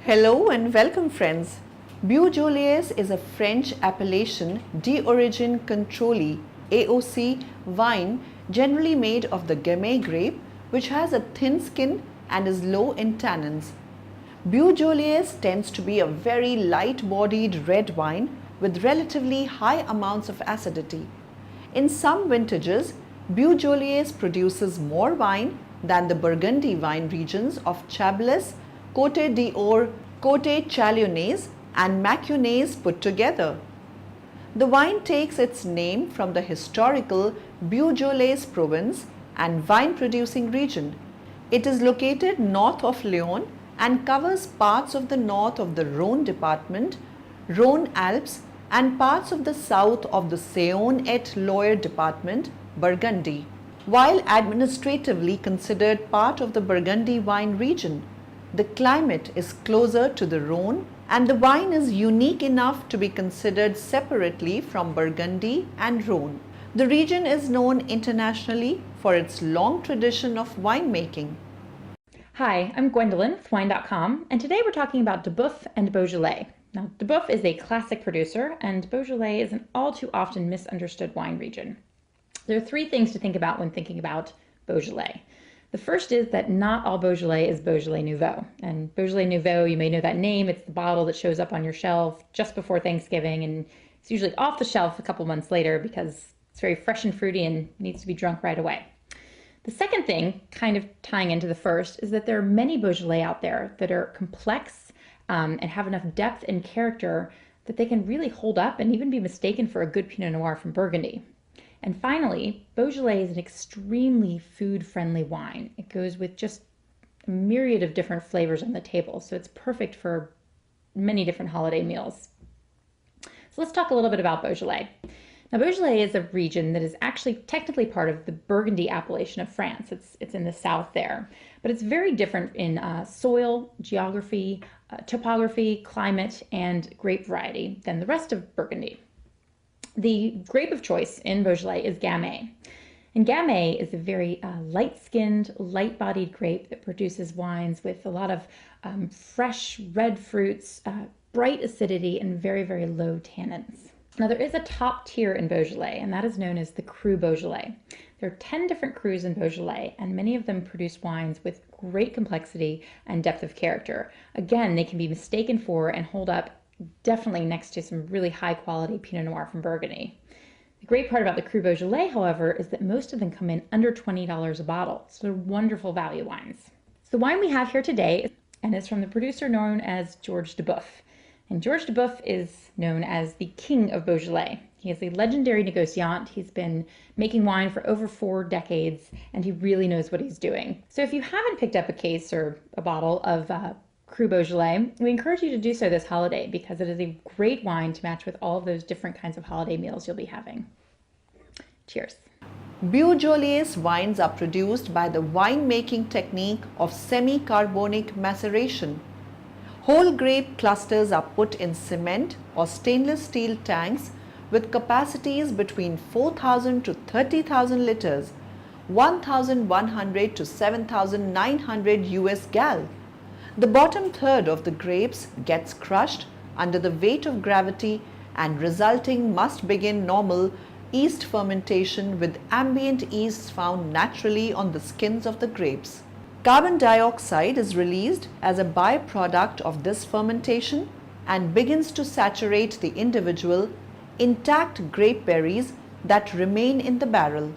Hello and welcome friends. Beaujolais is a French appellation d'origine contrôlée AOC wine generally made of the Gamay grape, which has a thin skin and is low in tannins. Beaujolais tends to be a very light-bodied red wine with relatively high amounts of acidity. In some vintages, Beaujolais produces more wine than the Burgundy wine regions of Chablais, Côte d'Or, Côte Chalonnaise and Maconnais put together. The wine takes its name from the historical Beaujolais province and wine-producing region. It is located north of Lyon and covers parts of the north of the Rhône department, Rhône Alps, and parts of the south of the Saône et Loire department, Burgundy. While administratively considered part of the Burgundy wine region, the climate is closer to the Rhône and the wine is unique enough to be considered separately from Burgundy and Rhône. The region is known internationally for its long tradition of winemaking. Hi, I'm Gwendolyn with Wine.com, and today we're talking about Duboeuf and Beaujolais. Now, Duboeuf is a classic producer, and Beaujolais is an all too often misunderstood wine region. There are three things to think about when thinking about Beaujolais. The first is that not all Beaujolais is Beaujolais Nouveau. And Beaujolais Nouveau, you may know that name. It's the bottle that shows up on your shelf just before Thanksgiving, and it's usually off the shelf a couple months later because it's very fresh and fruity and needs to be drunk right away. The second thing, kind of tying into the first, is that there are many Beaujolais out there that are complex and have enough depth and character that they can really hold up and even be mistaken for a good Pinot Noir from Burgundy. And finally, Beaujolais is an extremely food-friendly wine. It goes with just a myriad of different flavors on the table, so it's perfect for many different holiday meals. So let's talk a little bit about Beaujolais. Now, Beaujolais is a region that is actually technically part of the Burgundy appellation of France. It's in the south there, but it's very different in soil, geography, topography, climate, and grape variety than the rest of Burgundy. The grape of choice in Beaujolais is Gamay. And Gamay is a very light-skinned, light-bodied grape that produces wines with a lot of fresh red fruits, bright acidity, and very, very low tannins. Now, there is a top tier in Beaujolais, and that is known as the Cru Beaujolais. There are 10 different crus in Beaujolais, and many of them produce wines with great complexity and depth of character. Again, they can be mistaken for and hold up definitely next to some really high quality Pinot Noir from Burgundy. The great part about the Cru Beaujolais, however, is that most of them come in under $20 a bottle, so they're wonderful value wines. So the wine we have here today is from the producer known as Georges Duboeuf. And Georges Duboeuf is known as the king of Beaujolais. He is a legendary negociant. He's been making wine for over 4 decades, and he really knows what he's doing. So if you haven't picked up a case or a bottle of Cru Beaujolais, we encourage you to do so this holiday because it is a great wine to match with all of those different kinds of holiday meals you'll be having. Cheers. Beaujolais wines are produced by the winemaking technique of semi-carbonic maceration. Whole grape clusters are put in cement or stainless steel tanks with capacities between 4,000 to 30,000 liters, 1,100 to 7,900 US gal. The bottom third of the grapes gets crushed under the weight of gravity and resulting must begin normal yeast fermentation with ambient yeasts found naturally on the skins of the grapes. Carbon dioxide is released as a byproduct of this fermentation and begins to saturate the individual intact grape berries that remain in the barrel.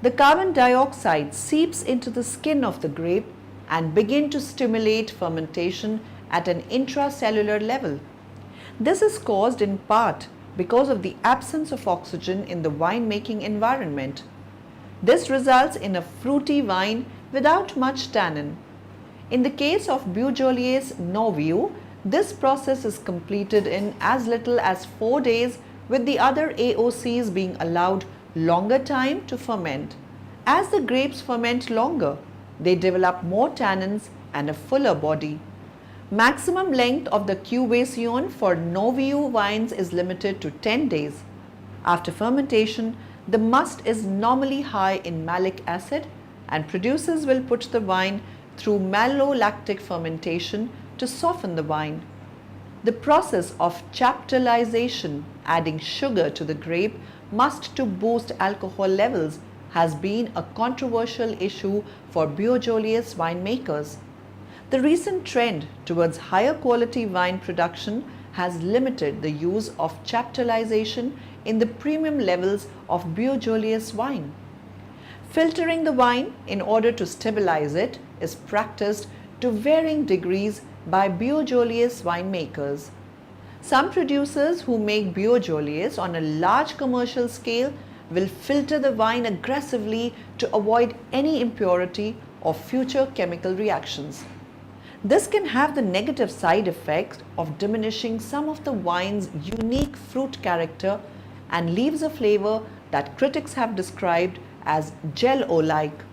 The carbon dioxide seeps into the skin of the grape and begin to stimulate fermentation at an intracellular level. This is caused in part because of the absence of oxygen in the winemaking environment. This results in a fruity wine without much tannin. In the case of Beaujolais Nouveau, this process is completed in as little as 4 days, with the other AOCs being allowed longer time to ferment. As the grapes ferment longer, they develop more tannins and a fuller body. Maximum length of the cuvation for Nouveau wines is limited to 10 days. After fermentation, the must is normally high in malic acid, and producers will put the wine through malolactic fermentation to soften the wine. The process of chaptalization, adding sugar to the grape must to boost alcohol levels, has been a controversial issue for Beaujolais winemakers. The recent trend towards higher quality wine production has limited the use of chaptalization in the premium levels of Beaujolais wine. Filtering the wine in order to stabilize it is practiced to varying degrees by Beaujolais winemakers. Some producers who make Beaujolais on a large commercial scale will filter the wine aggressively to avoid any impurity or future chemical reactions. This can have the negative side effect of diminishing some of the wine's unique fruit character and leaves a flavor that critics have described as gel-o-like.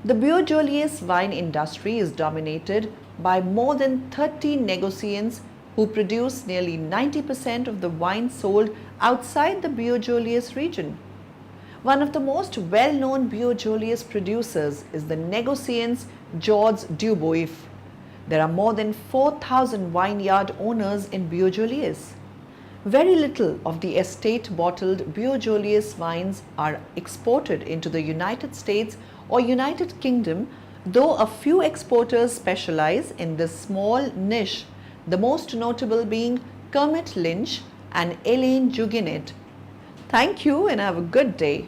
The Beaujolais wine industry is dominated by more than 30 negociants who produce nearly 90% of the wine sold outside the Beaujolais region. One of the most well-known Beaujolais producers is the negociant Georges Dubois. There are more than 4,000 vineyard owners in Beaujolais. Very little of the estate bottled Beaujolais wines are exported into the United States or United Kingdom, though a few exporters specialize in this small niche, the most notable being Kermit Lynch and Elaine Juginet. Thank you and have a good day.